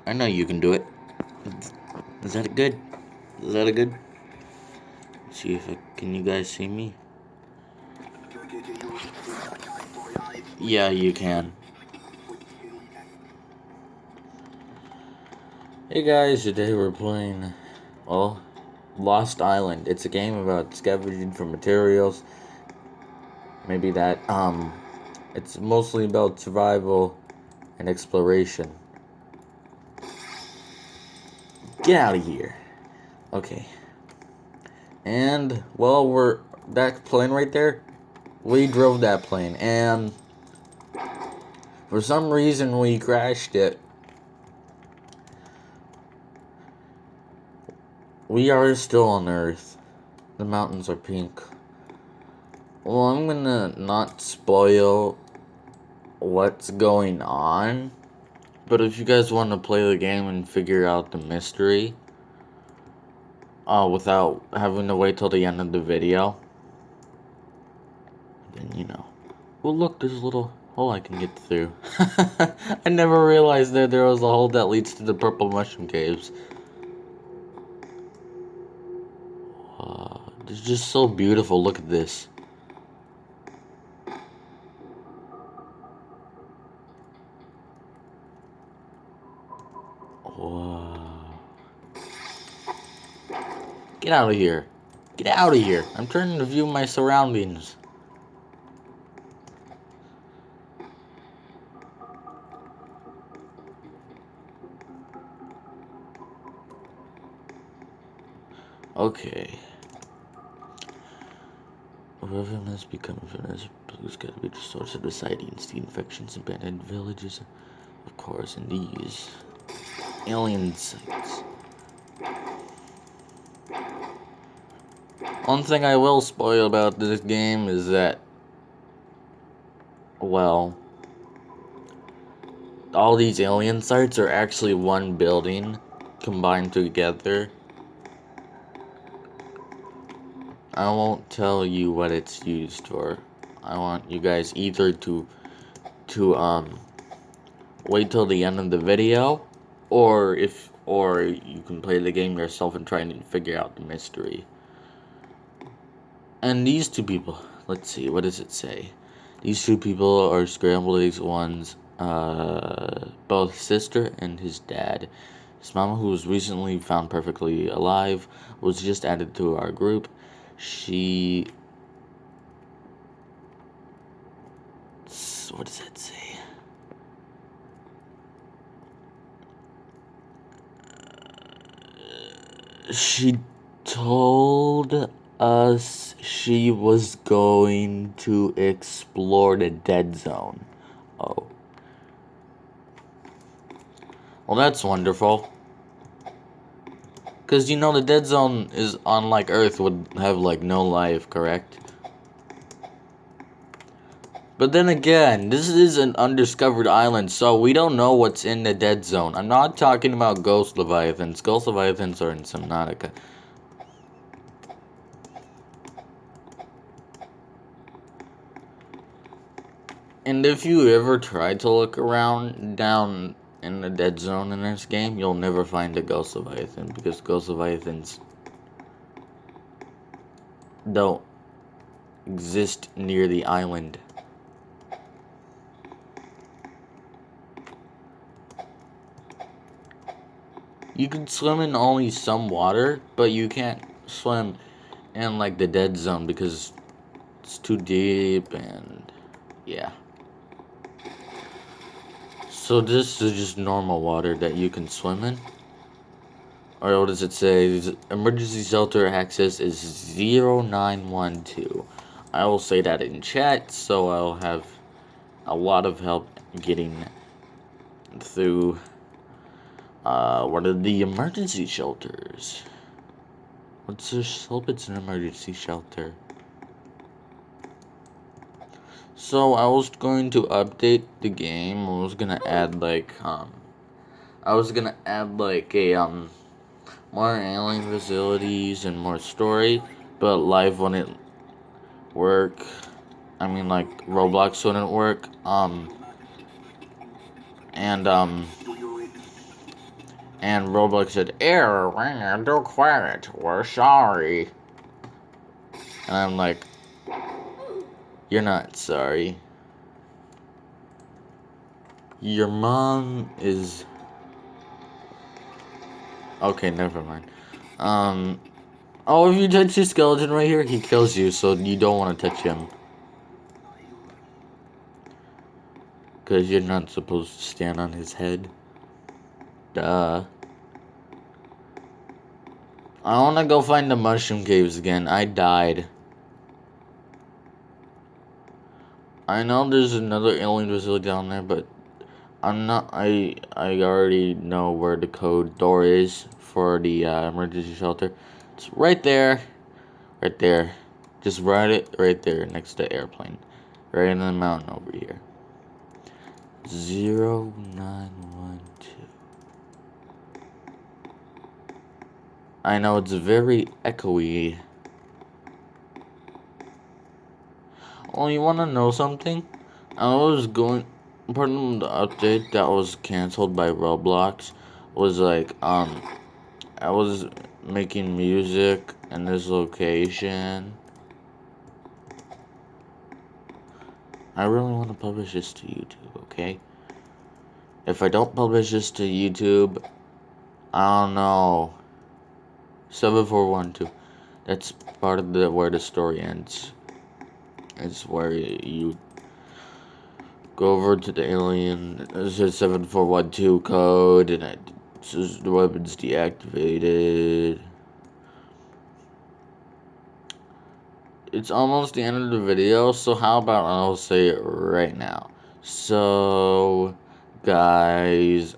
I know you can do it. Is that good? Is that a good? Let's see if can you guys see me? Yeah, you can. Hey guys, today we're playing, well, Lost Island. It's a game about scavenging for materials. Maybe that, it's mostly about survival and exploration. Get out of here. Okay. And, well, that plane right there, we drove that plane, and for some reason we crashed it. We are still on Earth. The mountains are pink. Well, I'm gonna not spoil what's going on, but if you guys want to play the game and figure out the mystery, without having to wait till the end of the video, then you know. Well, look, there's a little hole I can get through. I never realized that there was a hole that leads to the purple mushroom caves. It's just so beautiful. Look at this. Wow. Get out of here. Get out of here. I'm trying to view my surroundings. Okay. Whoever must become famous, who's got to be the source of the sightings, the infections, abandoned villages, of course, and these alien sites. One thing I will spoil about this game is that, well, all these alien sites are actually one building combined together. I won't tell you what it's used for. I want you guys either to wait till the end of the video, or you can play the game yourself and try and figure out the mystery. And these two people, let's see, what does it say? These two people are scrambled eggs one's both sister and his dad. His mama, who was recently found perfectly alive, was just added to our group. What does that say? She told us she was going to explore the dead zone. Oh. Well, that's wonderful. Because, you know, the dead zone is, unlike Earth, would have, like, no life, correct? But then again, this is an undiscovered island, so we don't know what's in the dead zone. I'm not talking about ghost leviathans. Ghost leviathans are in Subnautica. And if you ever try to look around down in the dead zone in this game, you'll never find a ghost leviathan, because ghost leviathans don't exist near the island. You can swim in only some water, but you can't swim in, like, the dead zone because it's too deep, and yeah. So this is just normal water that you can swim in. Or what does it say? Emergency shelter access is 0912. I will say that in chat, so I'll have a lot of help getting through. What are the emergency shelters? Let's just hope it's an emergency shelter. So I was going to update the game. I was gonna add like a more alien facilities and more story, but live wouldn't work. I mean, like, Roblox wouldn't work. And Roblox said, error, ring, don't quit, we're sorry. And I'm like, you're not sorry. Your mom is... Okay, never mind. Oh, if you touch this skeleton right here, he kills you, so you don't want to touch him. Because you're not supposed to stand on his head. Duh. I want to go find the mushroom caves again. I died. I know there's another alien facility down there, but I already know where the code door is for the emergency shelter. It's right there. Right there. Just write it right there next to the airplane. Right in the mountain over here. 0912. I know it's very echoey. Oh, you wanna know something? I was going... Part of the update that was canceled by Roblox was like, I was making music in this location. I really want to publish this to YouTube, okay? If I don't publish this to YouTube, I don't know. 7412. That's part of where the story ends. It's where you go over to the alien. It says 7412 code, and it says the weapon's deactivated. It's almost the end of the video, so how about I'll say it right now. So, guys,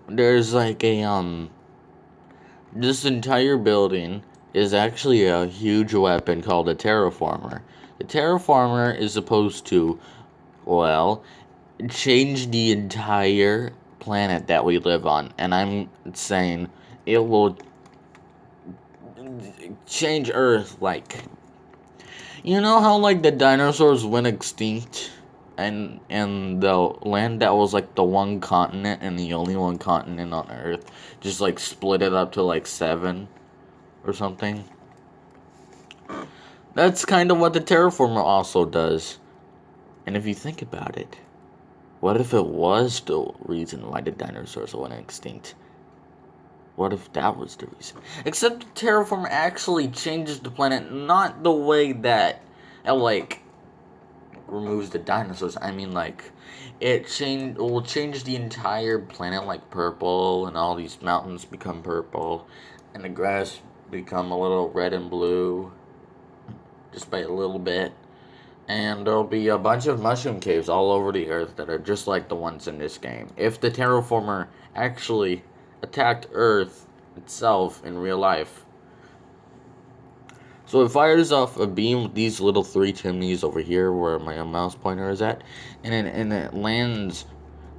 there's like a, this entire building is actually a huge weapon called a Terraformer. The Terraformer is supposed to, well, change the entire planet that we live on. And I'm saying it will change Earth, like... You know how, like, the dinosaurs went extinct? And the land that was, like, the one continent and the only one continent on Earth just, like, split it up to, like, 7 or something? That's kind of what the Terraformer also does. And if you think about it, what if it was the reason why the dinosaurs went extinct? What if that was the reason? Except the Terraformer actually changes the planet, not the way that it, like, removes the dinosaurs. I mean, like, it will change the entire planet, like, purple, and all these mountains become purple, and the grass become a little red and blue, just by a little bit. And there'll be a bunch of mushroom caves all over the earth that are just like the ones in this game. If the Terraformer actually attacked Earth itself in real life. So it fires off a beam with these little 3 chimneys over here where my mouse pointer is at, and it lands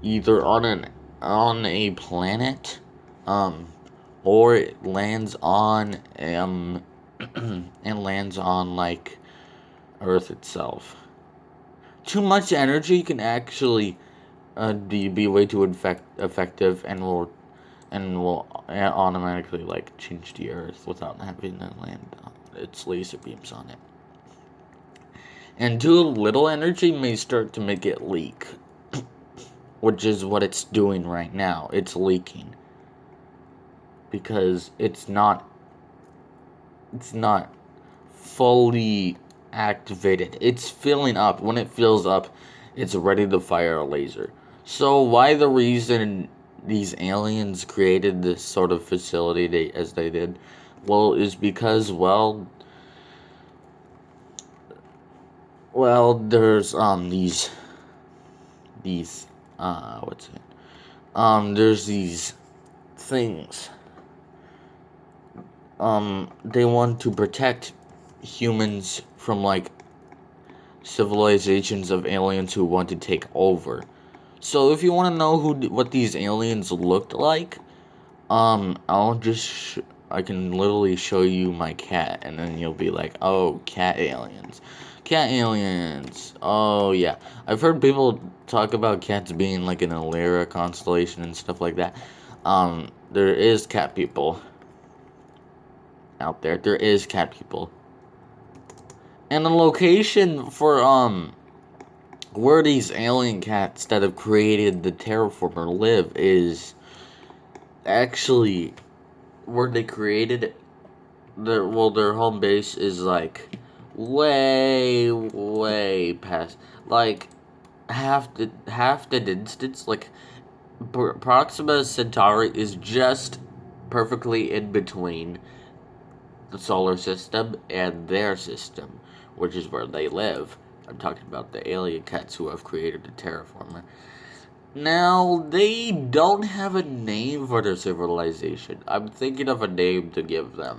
either on a planet, or it lands on and lands on, like, Earth itself. Too much energy can actually be way too effective and will automatically, like, change the Earth without having to land its laser beams on it. And too little energy may start to make it leak, which is what it's doing right now. It's leaking because it's not fully activated. It's filling up. When it fills up, it's ready to fire a laser. So why the reason these aliens created this sort of facility as they did, well, is because, well, there's these there's these things. They want to protect humans from, like, civilizations of aliens who want to take over. So if you want to know what these aliens looked like, I can literally show you my cat, and then you'll be like, oh, cat aliens. Cat aliens. Oh, yeah. I've heard people talk about cats being, like, in a Lyra constellation and stuff like that. there is cat people out there. There is cat people. And the location for, where these alien cats that have created the Terraformer live is actually where they created their home base is like way past, like half the distance. Like Proxima Centauri is just perfectly in between the solar system and their system, which is where they live. I'm talking about the alien cats who have created the Terraformer. Now, they don't have a name for their civilization. I'm thinking of a name to give them.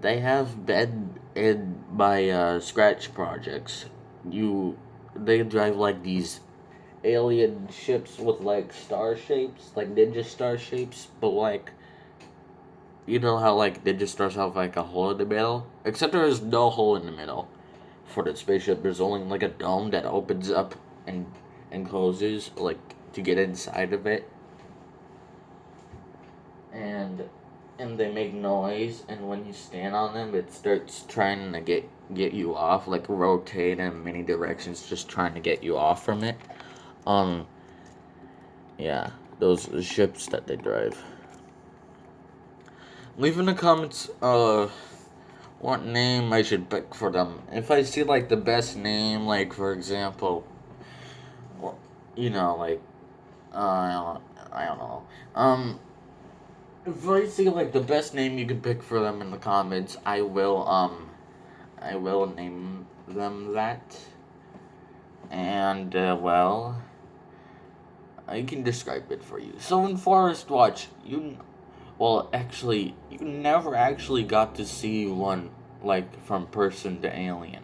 They have been in my Scratch projects. They drive like these alien ships with like star shapes, like ninja star shapes, but like, you know how like ninja stars have like a hole in the middle? Except there is no hole in the middle for the spaceship. There's only like a dome that opens up and closes, like to get inside of it. And they make noise, and when you stand on them, it starts trying to get you off, like rotate in many directions, just trying to get you off from it. Um, yeah, those ships that they drive. Leave in the comments, what name I should pick for them. If I see like the best name, like for example, you know, like, I don't know. If I see like the best name you can pick for them in the comments, I will name them that. And well, I can describe it for you. So in Forest Watch, you never actually got to see one like from person to alien.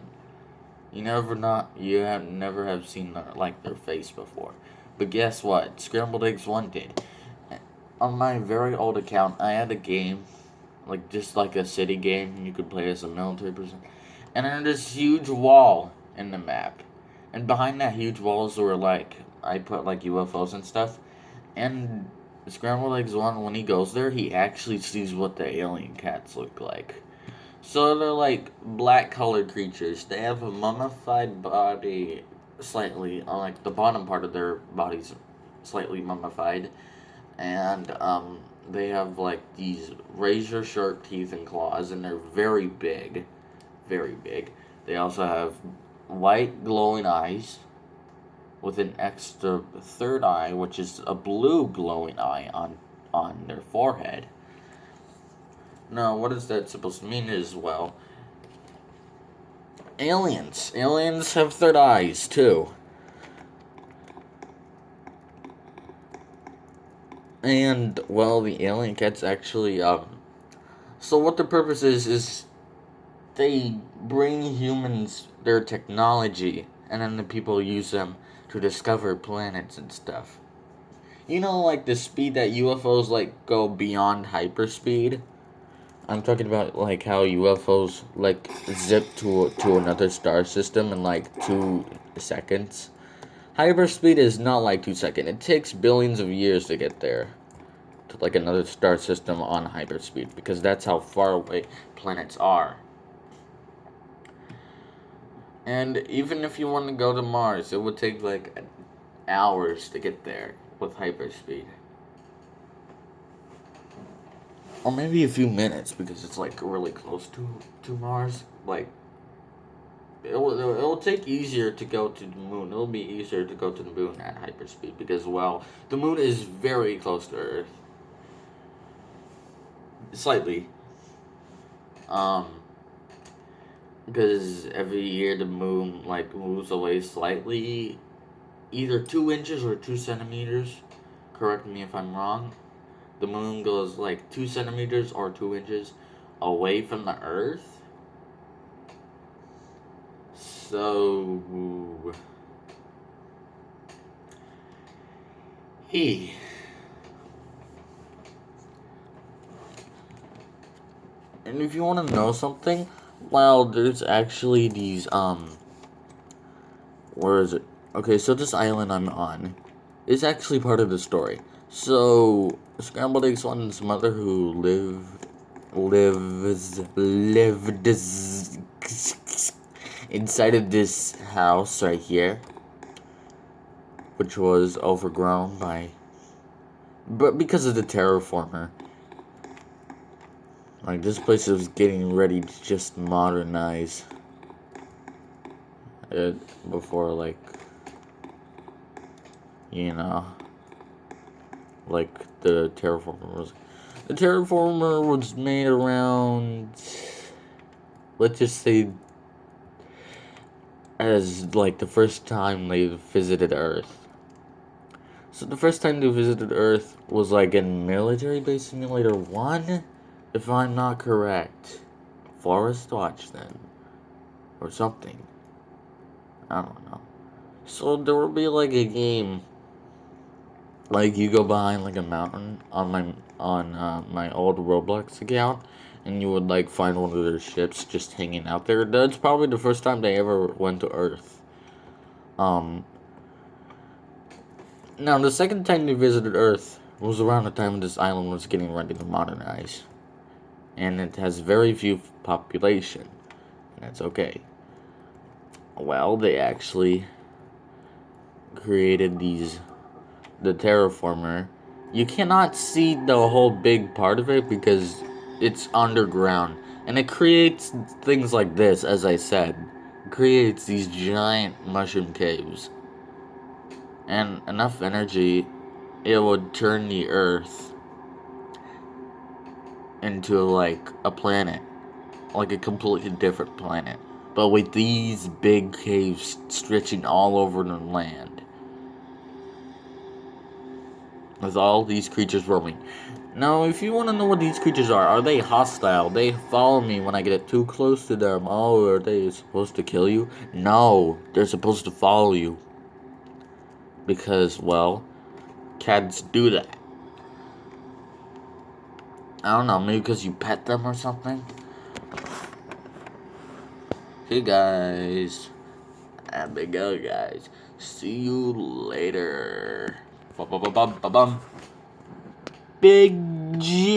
You have never have seen their face before. But guess what? Scrambled Eggs 1 did. On my very old account, I had a game, like just like a city game, you could play as a military person, and then this huge wall in the map, and behind that huge walls were like, I put like UFOs and stuff, and Scrambled Eggs 1, when he goes there, he actually sees what the alien cats look like. So they're like black colored creatures. They have a mummified body, slightly, like the bottom part of their bodies slightly mummified, and they have like these razor sharp teeth and claws, and they're very big, very big. They also have white glowing eyes with an extra third eye, which is a blue glowing eye on their forehead. Now, what is that supposed to mean as well? Aliens have third eyes too. And, well, the alien cats actually, so what the purpose is they bring humans their technology, and then the people use them to discover planets and stuff. You know, like the speed that UFOs, like, go beyond hyperspeed? I'm talking about, like, how UFOs, like, zip to another star system in, like, 2 seconds. Hyperspeed is not like 2 seconds. It takes billions of years to get there. To, like, another star system on hyperspeed. Because that's how far away planets are. And even if you want to go to Mars, it would take, like, hours to get there with hyperspeed. Or maybe a few minutes, because it's, like, really close to Mars. Like, it'll take easier to go to the moon. It'll be easier to go to the moon at hyperspeed, because, well, the moon is very close to Earth. Slightly. Because every year the moon, like, moves away slightly, either 2 inches or 2 centimeters. Correct me if I'm wrong. The moon goes like 2 centimeters or 2 inches away from the Earth. So, and if you want to know something, well, there's actually these, where is it? Okay, so this island I'm on is actually part of the story. So, Scrambled Eggs wanted his mother who lived inside of this house right here, which was overgrown but because of the Terraformer. Like, this place was getting ready to just modernize it before, like, you know, like the Terraformer was. The Terraformer was made around, let's just say, as like the first time they visited Earth. So the first time they visited Earth was like in Military Base Simulator 1, if I'm not correct. Forest Watch then. Or something. I don't know. So there will be like a game, like you go behind like a mountain on my old Roblox account, and you would like find one of their ships just hanging out there. That's probably the first time they ever went to Earth. Now the second time they visited Earth was around the time this island was getting ready to modernize, and it has very few population, and that's okay. Well, they actually created the terraformer. You cannot see the whole big part of it because it's underground, and it creates things like this. As I said, it creates these giant mushroom caves, and enough energy, it would turn the Earth into like a planet, like a completely different planet, but with these big caves stretching all over the land, with all these creatures roaming. Now, if you want to know what these creatures are they hostile? They follow me when I get too close to them. Oh, are they supposed to kill you? No, they're supposed to follow you. Because, well, cats do that. I don't know, maybe because you pet them or something? Hey guys. And we go, guys. See you later. Bum, bum, bum, bum, bum. Big G.